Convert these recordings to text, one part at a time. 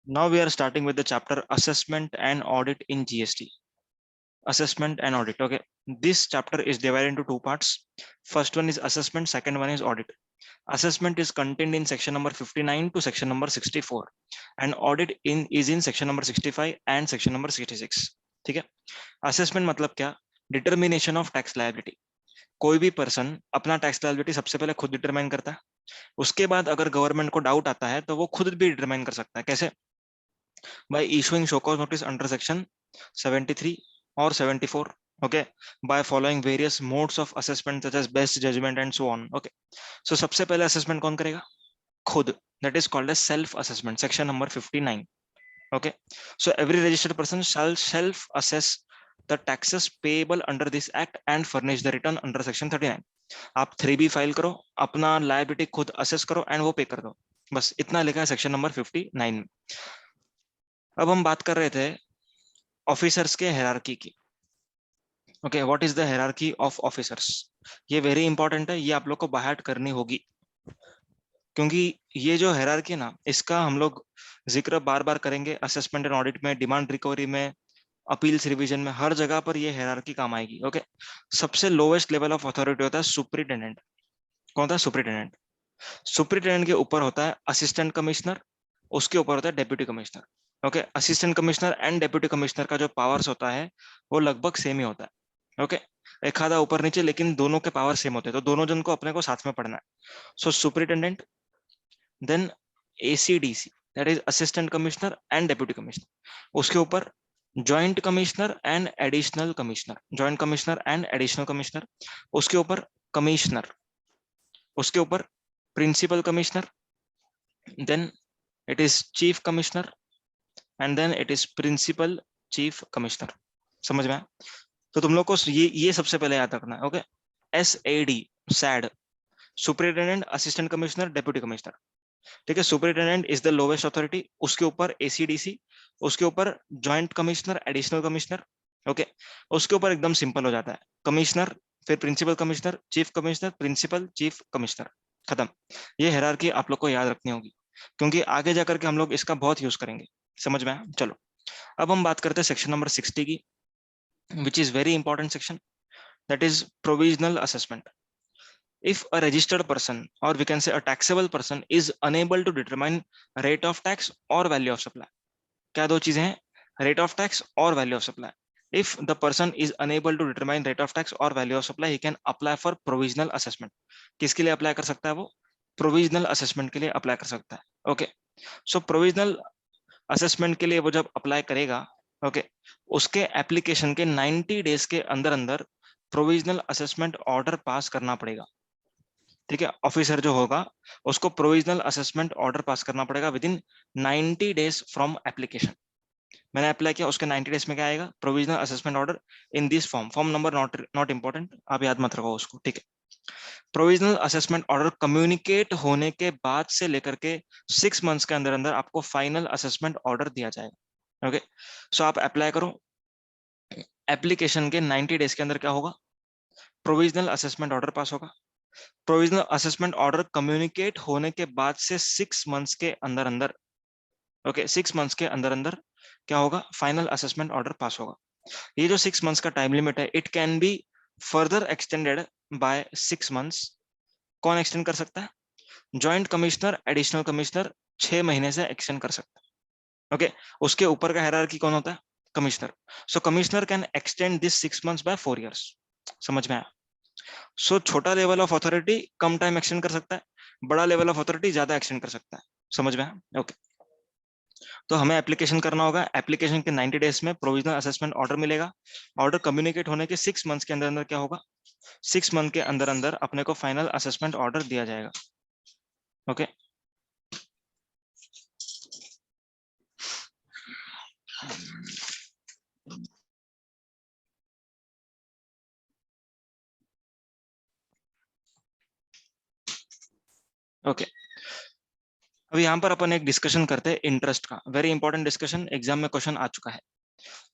Now we are starting with the chapter assessment and audit in GST. Assessment and audit. Okay, this chapter is divided into two parts. First one is assessment, second one is audit. Assessment is contained in section number 59 to section number 64 and audit is in section number 65 and section number 66. ठीक है. Assessment मतलब क्या? Determination of tax liability. कोई भी person अपना tax liability सबसे पहले खुद डिटरमाइन करता है. उसके बाद अगर गवर्नमेंट को डाउट आता है तो वो खुद भी डिटरमाइन कर सकता है. कैसे? by issuing show cause notice under section 73 or 74. Okay, by following various modes of assessment such as best judgment and so on. Okay, so सबसे पहले assessment कौन करेगा? खुद. That is called as self assessment, section number 59. Okay, so every registered person shall self assess the taxes payable under this act and furnish the return under section 39. आप 3B file करो, अपना liability खुद assess करो and वो पे कर दो. बस इतना लिखा है सेक्शन नंबर 59 में. अब हम बात कर रहे थे ऑफिसर्स के हायरार्की की. Okay, what is the hierarchy of officers? ये वेरी इंपॉर्टेंट है, ये आप लोग को बाहर करनी होगी, क्योंकि ये जो हायरार्की ना, इसका हम लोग जिक्र बार बार करेंगे. असेसमेंट एंड ऑडिट में, डिमांड रिकवरी में, अपील्स रिवीजन में, हर जगह पर ये हायरार्की काम आएगी. ओके, सबसे लोवेस्ट लेवल ऑफ अथॉरिटी होता है सुपरिटेंडेंट. कौन होता है? सुपरिटेंडेंट. सुपरिटेंडेंट के ऊपर होता है असिस्टेंट कमिश्नर, उसके ऊपर होता है deputy commissioner. Okay, assistant commissioner and deputy commissioner का जो पावर्स होता है वो लगभग सेम ही होता है. ओके, एक आधा ऊपर नीचे, लेकिन दोनों के पावर सेम होते हैं, तो दोनों जन को अपने को साथ में पढ़ना है. So superintendent, then ACDC, that is assistant commissioner and deputy commissioner. उसके ऊपर joint commissioner and additional commissioner, joint commissioner and additional commissioner. उसके ऊपर कमिश्नर, उसके ऊपर principal commissioner, then it is chief commissioner and then it is principal chief commissioner. समझ में? तो तुम लोग को ये सबसे पहले याद रखना है. Okay, SAD, sad, superintendent, assistant commissioner, deputy commissioner. ठीक है, superintendent is the lowest authority, उसके ऊपर ACDC, उसके ऊपर joint commissioner, additional commissioner. Okay, उसके ऊपर एकदम सिंपल हो जाता है, कमिश्नर, फिर principal commissioner, chief commissioner, principal, chief commissioner, खत्म. ये हायरार्की आप लोग को याद रखनी होगी, क्योंकि आगे जाकर के हम लोग इसका बहुत यूज करेंगे. समझ में आया? चलो, अब हम बात करते हैं सेक्शन नंबर 60 की, which is very important section, that is provisional assessment. If a registered person, or we can say a taxable person, is unable to determine rate of tax or value of supply. क्या दो चीजें हैं? Rate of tax और value of supply. If the person is unable to determine rate of tax or value of supply, he can apply for provisional assessment. किसके लिए apply कर सकता है वो? प्रोविजनल असेसमेंट के लिए अप्लाई कर सकता है. ओके, सो प्रोविजनल असेसमेंट के लिए वो जब अप्लाई करेगा, ओके, उसके एप्लीकेशन के 90 डेज के अंदर अंदर प्रोविजनल असेसमेंट ऑर्डर पास करना पड़ेगा. ठीक है, ऑफिसर जो होगा उसको प्रोविजनल असेसमेंट ऑर्डर पास करना पड़ेगा with in 90 days from application. मैंने अप्लाई किया, उसके 90 डेज में क्या आएगा? Provisional assessment order in this form number not important, आप याद मत रखो उसको. ठीक है, प्रोविजनल असेसमेंट ऑर्डर कम्युनिकेट होने के बाद से लेकर के 6 मंथ्स के अंदर अंदर आपको फाइनल असेसमेंट ऑर्डर दिया जाएगा. ओके, सो आप अप्लाई करो, एप्लीकेशन के 90 डेज के अंदर क्या होगा? प्रोविजनल असेसमेंट ऑर्डर पास होगा. प्रोविजनल असेसमेंट ऑर्डर कम्युनिकेट होने के बाद से 6 मंथ्स के अंदर अंदर, ओके, 6 मंथ्स के अंदर अंदर क्या होगा? फाइनल असेसमेंट ऑर्डर पास होगा. ये जो 6 मंथ्स का टाइम लिमिट है, it can be further extended by 6 months. कौन एक्सटेंड कर सकता है? जॉइंट कमिश्नर, एडिशनल कमिश्नर 6 महीने से एक्सटेंड कर सकता है. ओके, उसके ऊपर का हायरार्की कौन होता है? Commissioner. So commissioner can extend this 6 months by 4 years. समझ में आया? सो छोटा level of authority come time extend कर सकता है, बड़ा लेवल ऑफ अथॉरिटी ज्यादा एक्सटेंड कर सकता है. समझ में आया? ओके, तो हमें एप्लीकेशन करना होगा. एप्लीकेशन के 90 डेज में प्रोविजनल असेसमेंट ऑर्डर मिलेगा. ऑर्डर कम्युनिकेट होने के 6 मंथ्स के अंदर अंदर क्या होगा? 6 मंथ के अंदर अंदर अपने को फाइनल असेसमेंट ऑर्डर दिया जाएगा. ओके, ओके, अब यहाँ पर अपन एक डिस्कशन करते हैं इंटरेस्ट का. वेरी इंपॉर्टेंट डिस्कशन, एग्जाम में क्वेश्चन आ चुका है.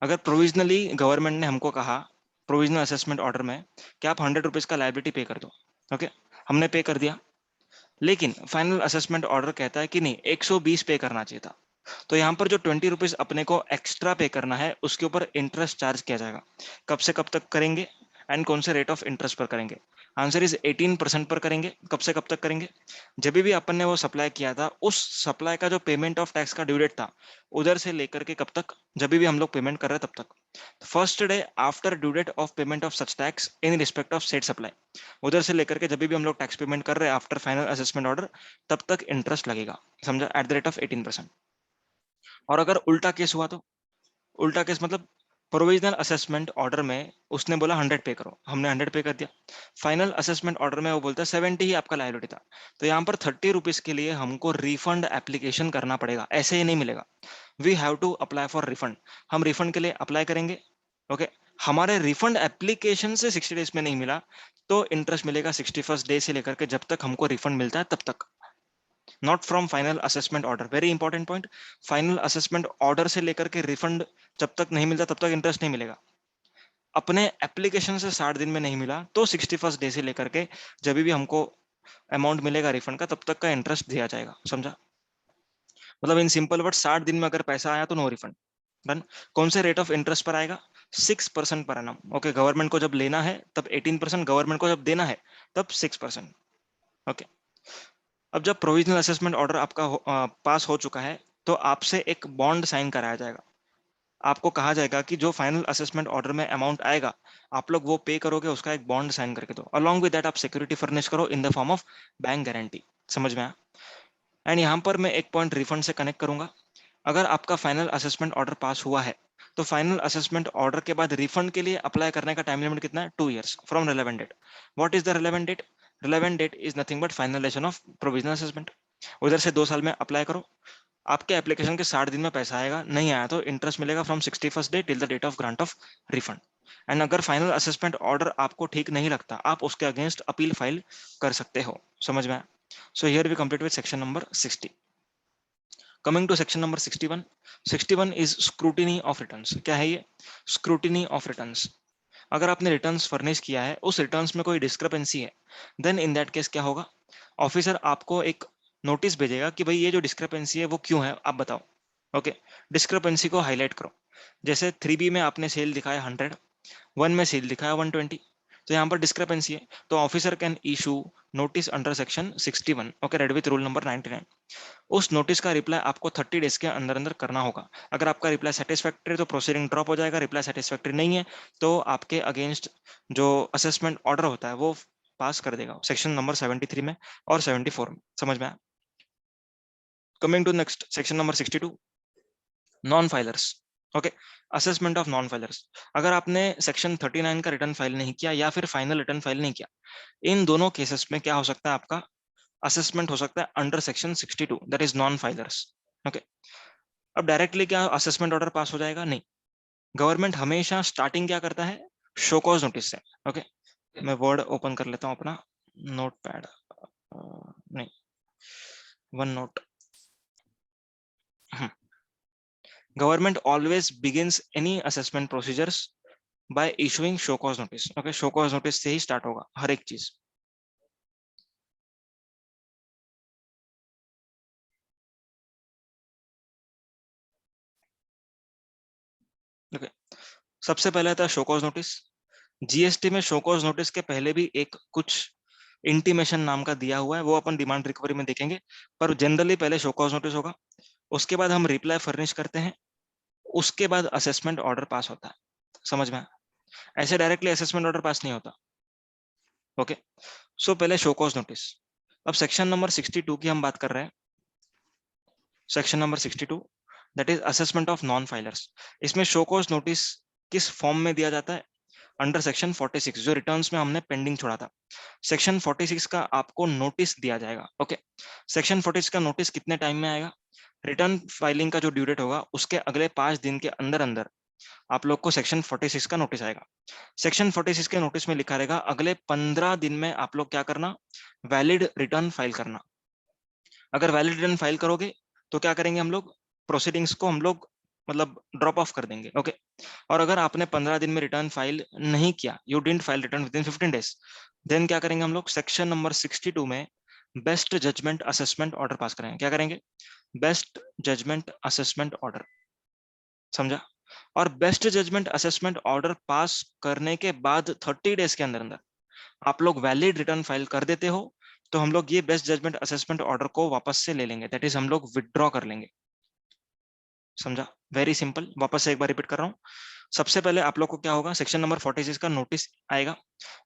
अगर प्रोविजनली गवर्नमेंट ने हमको कहा प्रोविजनल असेसमेंट ऑर्डर में कि आप 100 रुपीज का लायबिलिटी पे कर दो, ओके, हमने पे कर दिया, लेकिन फाइनल असेसमेंट ऑर्डर कहता है कि नहीं 120 पे करना चाहिए था. तो यहाँ पर जो 20 रुपीज अपने को एक्स्ट्रा पे करना है उसके ऊपर इंटरेस्ट चार्ज किया जाएगा। कब से कब तक करेंगे एंड कौन से रेट ऑफ इंटरेस्ट पर करेंगे? आंसर इज 18% पर करेंगे। कब से कब तक करेंगे? जब भी अपन ने वो सप्लाई किया था उस सप्लाई का जो पेमेंट ऑफ टैक्स का ड्यू डेट था उधर से लेकर के कब तक, जब भी हम लोग पेमेंट कर रहे हैं तब तक, first day after due date of payment of such tax in respect of set supply, उधर से लेकर के जब भी हम लोग टैक्स पेमेंट कर रहे हैं आफ्टर फाइनल असेसमेंट ऑर्डर तब तक इंटरेस्ट लगेगा। समझा? At the rate of 18%। और अगर उल्टा केस हुआ तो, उल्टा केस मतलब प्रोविजनल असेसमेंट ऑर्डर में उसने बोला 100 पे करो, हमने 100 पे कर दिया। फाइनल असेसमेंट ऑर्डर में वो बोलता है 70 ही आपका लायबिलिटी था, तो यहाँ पर 30 रुपीज के लिए हमको रिफंड एप्लीकेशन करना पड़ेगा, ऐसे ही नहीं मिलेगा। We have to apply for refund. हम रिफंड के लिए अप्लाई करेंगे। ओके, हमारे रिफंड एप्लीकेशन से 60 डेज में नहीं मिला तो इंटरेस्ट मिलेगा 61st डे से लेकर के जब तक हमको रिफंड मिलता है तब तक, not from final assessment order. Very important point, final assessment order से लेकर के रिफंड जब तक नहीं मिलता तब तक इंटरेस्ट नहीं मिलेगा। अपने एप्लीकेशन से 60 दिन में नहीं मिला तो 61st डे से लेकर के जब भी हमको अमाउंट मिलेगा रिफंड का तब तक का इंटरेस्ट दिया जाएगा। समझा? मतलब इन सिंपल वर्ड 60 दिन में अगर पैसा आया तो नो रिफंड। डन। कौन से रेट ऑफ इंटरेस्ट पर आएगा? 6% पर एनम। ओके, गवर्नमेंट को जब लेना है तब 18%, गवर्नमेंट को जब देना है तब 6%। ओके, अब जब प्रोविजनल असेसमेंट ऑर्डर आपका पास हो चुका है तो आपसे एक बॉन्ड साइन कराया जाएगा। आपको कहा जाएगा कि जो फाइनल असेसमेंट ऑर्डर में अमाउंट आएगा आप लोग वो पे करोगे, उसका एक बॉन्ड साइन करके दो। अलॉन्ग विद दैट आप सिक्योरिटी फर्निश करो in the form of bank guarantee. समझ में आया? एंड यहाँ पर मैं एक पॉइंट रिफंड से कनेक्ट करूंगा। अगर आपका फाइनल असेसमेंट ऑर्डर पास हुआ है तो फाइनल असेसमेंट ऑर्डर के बाद रिफंड के लिए अप्लाई करने का टाइम लिमिट कितना है? 2 years from relevant date. What is the relevant date? Relevant date is nothing but finalisation of provisional assessment. उधर से 2 साल में अप्लाई करो। आपके एप्लीकेशन के 60 दिन में पैसा आएगा, नहीं आया तो इंटरेस्ट मिलेगा from 61st day till the date of grant of refund. And अगर फाइनल असेसमेंट ऑर्डर आपको ठीक नहीं लगता आप उसके अगेंस्ट अपील फाइल कर सकते हो। समझ में आया? So here we complete with section number 60। Coming to section number 61। 61 is scrutiny of returns. क्या है ये? Scrutiny of returns. अगर आपने रिटर्न्स फर्निश किया है उस रिटर्न्स में कोई डिस्क्रिपेंसी है देन इन दैट केस क्या होगा? ऑफिसर आपको एक नोटिस भेजेगा कि भाई ये जो डिस्क्रिपेंसी है वो क्यों है, आप बताओ। ओके, डिस्क्रिपेंसी को हाईलाइट करो। जैसे 3B में आपने सेल दिखाया 100, 1 में सेल दिखाया 120, तो यहाँ पर डिस्क्रिपेंसी है, तो officer can issue notice under section 61। Okay, red with rule number 99। उस नोटिस का रिप्लाई आपको 30 डेज के अंदर अंदर करना होगा। अगर आपका रिप्लाई सेटिस्फैक्ट्री तो प्रोसीडिंग ड्रॉप हो जाएगा, रिप्लाई सेटिस्फैक्ट्री नहीं है तो आपके अगेंस्ट जो असेसमेंट ऑर्डर होता है वो पास कर देगा सेक्शन नंबर 73 में और 74 में। समझ में आया? Coming to next section number 62, non filers. Okay, assessment of non filers. अगर आपने सेक्शन 39 का रिटर्न फाइल नहीं किया या फिर फाइनल रिटर्न फाइल नहीं किया, इन दोनों केसेस में क्या हो सकता है? आपका असेसमेंट हो सकता है under section 62, that is non filers. Okay, अब डायरेक्टली क्या असेसमेंट ऑर्डर पास हो जाएगा? नहीं। गवर्नमेंट हमेशा स्टार्टिंग क्या करता है? शो कॉज नोटिस से। ओके, मैं वर्ड ओपन कर लेता हूं अपना नोट पैड, नहीं, one note. Government always begins any assessment procedures bye issuing show cause notice. Okay, show cause notice से ही स्टार्ट होगा हर एक चीज। ओके, सबसे पहले आता है शो कॉज नोटिस। जीएसटी में शो कॉज नोटिस के पहले भी एक कुछ इंटीमेशन नाम का दिया हुआ है, वो अपन डिमांड रिकवरी में देखेंगे, पर जनरली पहले शो कॉज नोटिस होगा, उसके बाद हम रिप्लाई फर्निश करते हैं, उसके बाद असेसमेंट ऑर्डर पास होता है। समझ में? ऐसे डायरेक्टली असेसमेंट ऑर्डर पास नहीं होता। ओके, सो पहले शो कॉज नोटिस। अब सेक्शन नंबर 62 की हम बात कर रहे हैं। Section number 62 that is assessment of non filers. इसमें शो कॉज नोटिस किस फॉर्म में दिया जाता है? अंडर सेक्शन 46, जो रिटर्न्स में हमने पेंडिंग छोड़ा था। सेक्शन 46 का आपको नोटिस दिया जाएगा। ओके, सेक्शन 46 का नोटिस कितने टाइम में आएगा? रिटर्न फाइलिंग का जो ड्यू डेट होगा उसके अगले 5 दिन के अंदर अंदर आप लोग को सेक्शन 46 का नोटिस आएगा। सेक्शन 46 के नोटिस में लिखा रहेगा अगले 15 दिन में आप लोग क्या करना? वैलिड रिटर्न फाइल करना। अगर वैलिड रिटर्न फाइल करोगे तो क्या करेंगे हम लोग? प्रोसीडिंग्स को हम लोग मतलब ड्रॉप ऑफ कर देंगे। ओके, और अगर आपने 15 दिन में रिटर्न फाइल नहीं किया, you didn't file return within 15 days, then क्या करेंगे हम लोग? सेक्शन नंबर 62 में best judgement assessment order pass करेंगे। क्या करेंगे? बेस्ट जजमेंट असेसमेंट ऑर्डर, समझा? और best judgement assessment order pass करने के बाद 30 डेज के अंदर अंदर आप लोग वैलिड रिटर्न फाइल कर देते हो, तो हम लोग ये बेस्ट जजमेंट असेसमेंट ऑर्डर को वापस से ले लेंगे, दैट इज हम लोग विदड्रॉ कर लेंगे। समझा? Very simple. वापस से एक बार रिपीट कर रहा हूँ। सबसे पहले आप लोग को क्या होगा, सेक्शन नंबर 46 का नोटिस आएगा।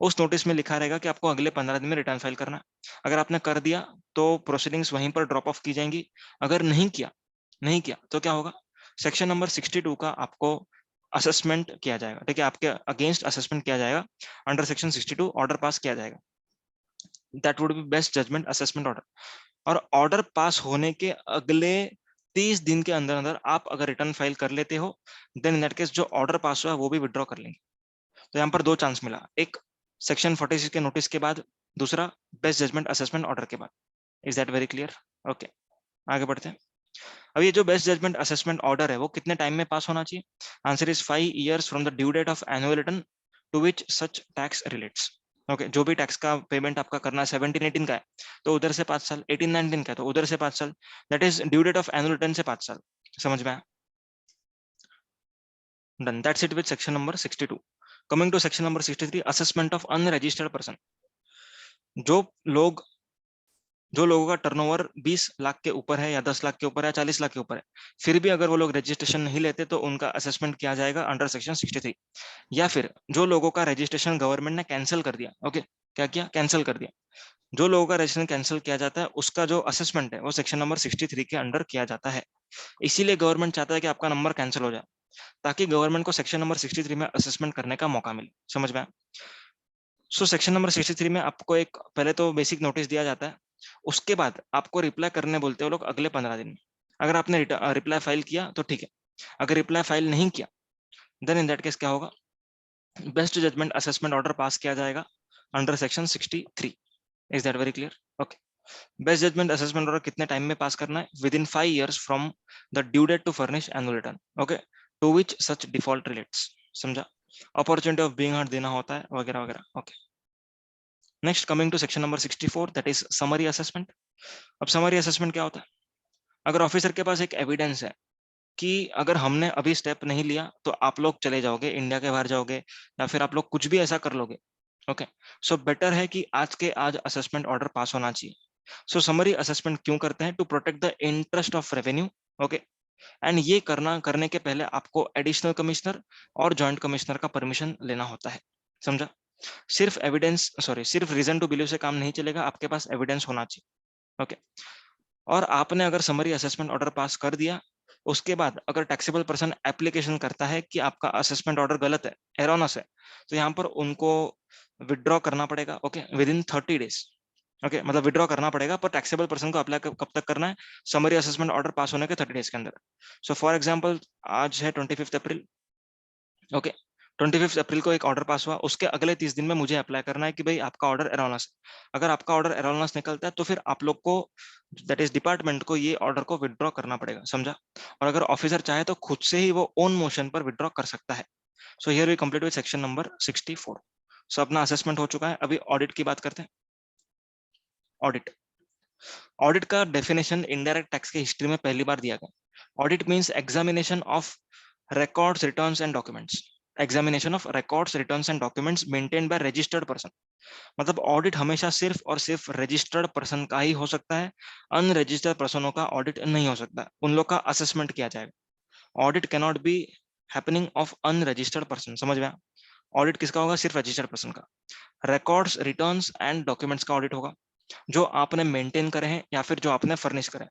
उस नोटिस में लिखा रहेगा कि आपको अगले 15 दिन में रिटर्न फाइल करना है। अगर आपने कर दिया तो प्रोसीडिंग्स वहीं पर ड्रॉप ऑफ की जाएंगी। अगर नहीं किया तो क्या होगा, सेक्शन नंबर 62 का आपको असेसमेंट किया जाएगा। ठीक है, आपके अगेंस्ट असेसमेंट किया जाएगा, अंडर सेक्शन 62 ऑर्डर पास किया जाएगा। That would be best judgement assessment order. और ऑर्डर पास होने के अगले 30 दिन के अंदर अंदर आप अगर रिटर्न फाइल कर लेते हो, देन इन दैट केस जो ऑर्डर पास हुआ है वो भी विड्रॉ कर लेंगे। तो यहाँ पर दो चांस मिला, एक सेक्शन 46 के नोटिस के बाद, दूसरा बेस्ट जजमेंट असेसमेंट ऑर्डर के बाद। Is that very clear? Okay, आगे बढ़ते हैं। अब ये जो बेस्ट जजमेंट असेसमेंट ऑर्डर है वो कितने टाइम में पास होना चाहिए? Answer is 5 years from the due date of annual return to which such tax relates. Okay, जो भी टैक्स का पेमेंट आपका करना है 17-18 का है तो उधर से 5 साल, 18-19 का है तो उधर से 5 साल, that is due date of annual return से 5 साल। समझ में आया? Done, that's it with section number 62। Coming to section number 63, assessment of unregistered person. जो लोग जो लोगों का टर्नओवर 20 लाख के ऊपर है या 10 लाख के ऊपर है, 40 लाख के ऊपर है, फिर भी अगर वो लोग रजिस्ट्रेशन नहीं लेते तो उनका असेसमेंट किया जाएगा अंडर सेक्शन 63। या फिर जो लोगों का रजिस्ट्रेशन गवर्नमेंट ने कैंसिल कर दिया, ओके, क्या किया, कैंसिल कर दिया, जो लोगों का रजिस्ट्रेशन कैंसिल किया जाता है उसका जो असेसमेंट है वो सेक्शन नंबर 63 के अंडर किया जाता है। इसीलिए गवर्नमेंट चाहता है कि आपका नंबर कैंसिल हो जाए, ताकि गवर्नमेंट को सेक्शन नंबर 63 में असेसमेंट करने का मौका मिले। समझ में? सो सेक्शन नंबर 63 में आपको एक पहले तो बेसिक नोटिस दिया जाता है, उसके बाद आपको रिप्लाई करने बोलते हैं वो लोग अगले 15 दिन में। अगर आपने रिप्लाई फाइल किया तो ठीक है, अगर रिप्लाई फाइल नहीं किया देन इन दैट केस क्या होगा, best judgement assessment order pass किया जाएगा under section 63। Is that very clear? Okay, best judgement assessment order कितने टाइम में पास करना है? Within 5 years from the due date to furnish annual return, okay, to which such default relates. समझा? Opportunity of being heard देना होता है वगैरह वगैरह। Okay, next coming to section number 64, that is summary assessment. अब summary assessment क्या होता है? अगर ऑफिसर के पास एक एविडेंस है कि अगर हमने अभी स्टेप नहीं लिया तो आप लोग चले जाओगे, इंडिया के बाहर जाओगे, या फिर आप लोग कुछ भी ऐसा कर लोगे, ओके, सो बेटर है कि आज के आज असेसमेंट ऑर्डर पास होना चाहिए। सो समरी असेसमेंट क्यों करते हैं? To protect the interest of revenue, okay, and ये करने के पहले आपको एडिशनल कमिश्नर और जॉइंट कमिश्नर का परमिशन लेना होता है। समझा? सिर्फ रीजन टू बिलीव से काम नहीं चलेगा, आपके पास एविडेंस होना चाहिए। ओके, और आपने अगर समरी असेसमेंट ऑर्डर पास कर दिया, उसके बाद अगर टैक्सेबल पर्सन एप्लीकेशन करता है कि आपका असेसमेंट ऑर्डर गलत है, एरोनस है, तो यहाँ पर उनको विड्रॉ करना पड़ेगा, okay, with in 30 days. Okay, मतलब विड्रॉ करना पड़ेगा, पर टैक्सेबल पर्सन को अप्लाई कब तक करना है? समरी असेसमेंट ऑर्डर पास होने के 30 डेज के अंदर। सो फॉर एग्जाम्पल, आज है 25 अप्रैल, ओके, 25 अप्रैल को एक ऑर्डर पास हुआ, उसके अगले 30 दिन में मुझे अप्लाई करना है कि भाई आपका ऑर्डर एरोनस है। अगर आपका ऑर्डर एरोनस निकलता है तो फिर आप लोग को, दैट इज डिपार्टमेंट को, ये ऑर्डर को विड्रॉ करना पड़ेगा। समझा? और अगर ऑफिसर चाहे तो खुद से ही वो ओन मोशन पर विड्रॉ कर सकता है। So here we complete with section number 64। सो अपना असेसमेंट हो चुका है, अभी ऑडिट की बात करते हैं। ऑडिट ऑडिट का डेफिनेशन इनडायरेक्ट टैक्स के हिस्ट्री में पहली बार दिया गया। Audit means examination of records, returns and documents. Examination of records, returns and documents maintain by registered person. मतलब ऑडिट हमेशा सिर्फ और सिर्फ रजिस्टर्ड पर्सन का ही हो सकता है, अनरजिस्टर्ड पर्सनों का ऑडिट नहीं हो सकता, उन लोग का असेसमेंट किया जाएगा। Audit can not be happening of unregistered person. समझ में? ऑडिट किसका होगा? सिर्फ रजिस्टर्ड पर्सन का। रिकॉर्ड्स, रिटर्न्स एंड डॉक्यूमेंट्स का ऑडिट होगा, जो आपने मेंटेन करे हैं या फिर जो आपने फर्निश करे।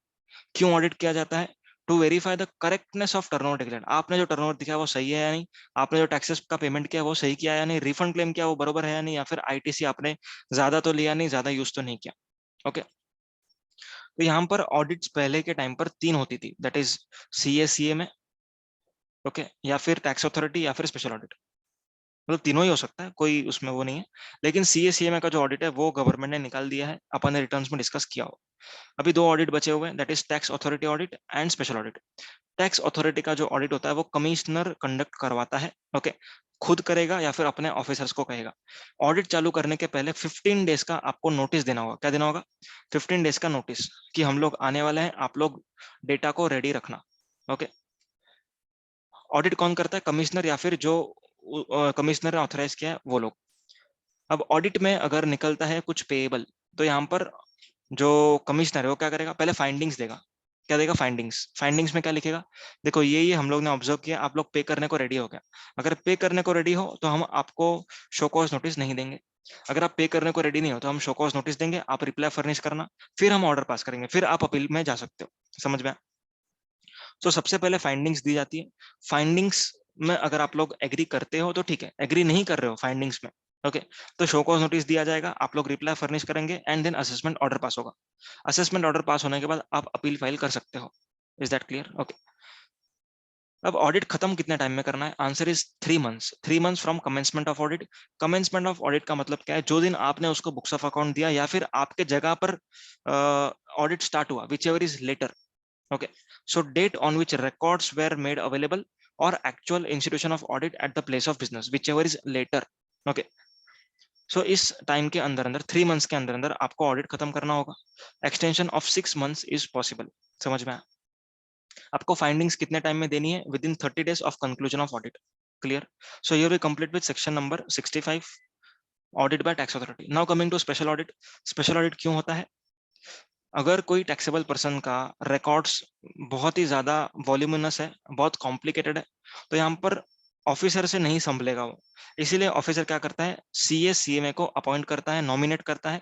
क्यों ऑडिट किया जाता है? To verify the correctness of turnover declare. आपने जो टर्नओवर दिखाया वो सही है या नहीं, आपने जो टैक्सेस का पेमेंट किया वो सही किया या नहीं, रिफंड क्लेम किया वो बरोबर है या नहीं, या फिर आईटीसी आपने ज्यादा तो लिया नहीं, ज्यादा यूज तो नहीं किया। ओके, तो यहाँ पर ऑडिट्स पहले के टाइम पर 3 होती थी, दैट इज सीए में, ओके, या फिर टैक्स अथॉरिटी या फिर स्पेशल ऑडिट। मतलब तीनों ही हो सकता है, कोई उसमें वो नहीं है। लेकिन सीए का जो ऑडिट है वो गवर्नमेंट ने निकाल दिया है, अपन ने रिटर्न्स में डिस्कस किया हो। अभी 2 ऑडिट बचे हुए हैं, that is tax authority audit and special audit. Tax authority का जो ऑडिट होता है वो कमिश्नर कंडक्ट करवाता है, ओके। खुद करेगा या फिर अपने ऑफिसर्स को कहेगा। ऑडिट चालू करने के पहले 15 डेज का आपको नोटिस देना होगा। क्या देना होगा? 15 डेज का नोटिस कि हम लोग आने वाले हैं, आप लोग डेटा को रेडी रखना। ओके। ऑडिट कौन करता है? कमिश्नर या फिर जो कमिश्नर ने ऑथराइज किया है वो लोग। अब ऑडिट में अगर निकलता है कुछ पेएबल, तो यहाँ पर जो कमिश्नर है वो क्या करेगा? पहले फाइंडिंग्स देगा। क्या देगा? फाइंडिंग्स। फाइंडिंग्स में क्या लिखेगा? देखो ये हम लोग ने ऑब्जर्व किया, आप लोग पे करने को रेडी हो गया। अगर पे करने को रेडी हो तो हम आपको शो कॉज नोटिस नहीं देंगे। अगर आप पे करने को रेडी नहीं हो तो हम शो कॉज नोटिस देंगे, आप रिप्लाई फर्निश करना, फिर हम ऑर्डर पास करेंगे, फिर आप अपील में जा सकते हो। समझ में? तो सबसे पहले फाइंडिंग्स दी जाती है। फाइंडिंग्स में अगर आप लोग एग्री करते हो तो ठीक है, एग्री नहीं कर रहे हो फाइंडिंग्स में, ओके, तो शो कॉज नोटिस दिया जाएगा, आप लोग रिप्लाई फर्निश करेंगे and then assessment order pass होगा। असेसमेंट ऑर्डर पास होने के बाद आप अपील फाइल कर सकते हो। Is that clear? ओके। अब ऑडिट खत्म कितने टाइम में करना है? Answer is 3 months. 3 months from commencement of audit. Commencement of audit का मतलब क्या है? जो दिन आपने उसको बुक्स ऑफ अकाउंट दिया या फिर आपके जगह पर ऑडिट स्टार्ट हुआ, whichever is later. Okay, so date on which records were made available or actual institution of audit at the place of business, whichever is later. Okay, so इस time के अंदर अंदर 3 months के अंदर अंदर आपको audit खत्म करना होगा। Extension of 6 months is possible. समझ में आया? आपको फाइंडिंग्स कितने टाइम में देनी है? Within 30 days of conclusion of audit. Clear? So here we complete with section number 65, audit by tax authority. Now coming to special audit. Special audit क्यों होता है? अगर कोई टैक्सेबल पर्सन का रिकॉर्ड्स बहुत ही ज्यादा वॉल्यूमिनस है, बहुत कॉम्प्लिकेटेड है, तो यहाँ पर ऑफिसर से नहीं संभलेगा वो। इसीलिए ऑफिसर क्या करता है? सीए सीएमए को अपॉइंट करता है, नॉमिनेट करता है।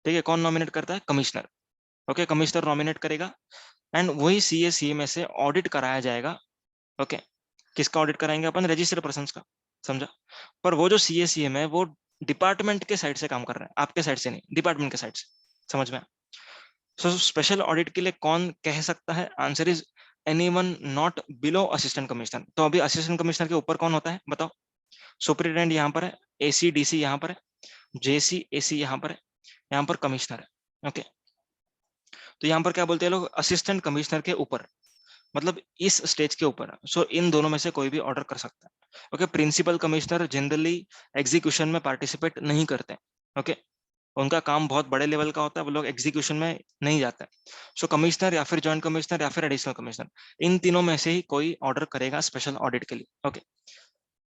ठीक है, कौन नॉमिनेट करता है? कमिश्नर। ओके, कमिश्नर नॉमिनेट करेगा एंड वही सीए सीएमए से ऑडिट कराया जाएगा। ओके, किसका ऑडिट कराएंगे अपन? रजिस्टर्ड पर्सन का। समझा? पर वो जो सीए सीएमए है वो डिपार्टमेंट के साइड से काम कर रहा है, आपके साइड से नहीं, डिपार्टमेंट के साइड से। समझ में? सो स्पेशल ऑडिट के लिए कौन कह सकता है? Answer is anyone not below assistant commissioner. तो अभी असिस्टेंट कमिश्नर के ऊपर कौन होता है बताओ? सुपरिटेंडेंट यहाँ पर है, एसी डीसी यहाँ पर है, जेसी एसी यहाँ पर है, यहाँ पर कमिश्नर है। ओके, तो यहाँ पर क्या बोलते हैं लोग? असिस्टेंट कमिश्नर के ऊपर, मतलब इस स्टेज के ऊपर। सो इन दोनों में से कोई भी ऑर्डर कर सकता है। Okay, principal commissioner generally execution में पार्टिसिपेट नहीं करते। ओके, उनका काम बहुत बड़े लेवल का होता है, वो लोग एग्जीक्यूशन में नहीं जाते। सो कमिश्नर या फिर जॉइंट कमिश्नर या फिर एडिशनल कमिश्नर, इन तीनों में से ही कोई ऑर्डर करेगा स्पेशल ऑडिट के लिए। ओके,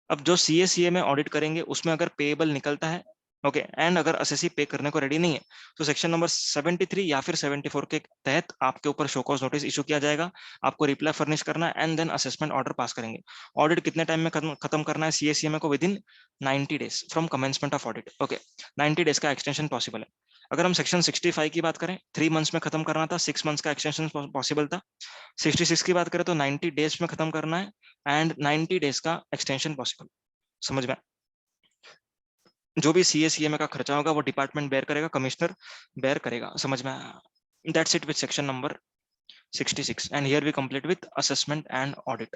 अब जो सीए में ऑडिट करेंगे उसमें अगर पेएबल निकलता है, ओके, एंड अगर असेसी पे करने को रेडी नहीं है, तो सेक्शन नंबर 73 या फिर 74 के तहत आपके ऊपर शो कॉज नोटिस इशू किया जाएगा। आपको रिप्लाई फर्निश करना है and then assessment order pass करेंगे। ऑडिट कितने टाइम में खत्म करना है सीए को? With in 90 days from commencement of audit. Okay, 90 days का एक्सटेंशन पॉसिबल है। अगर हम सेक्शन 65 की बात करें, 3 मंथ्स में खत्म करना था, 6 मंथ्स का एक्सटेंशन पॉसिबल था। 66 की बात करें तो 90 डेज में खत्म करना है एंड 90 डेज का एक्सटेंशन पॉसिबल। समझ में? जो भी सीए का खर्चा होगा वो डिपार्टमेंट बेयर करेगा, कमिश्नर बेयर करेगा। समझ में? That's it with section number 66 and here we complete with assessment and audit.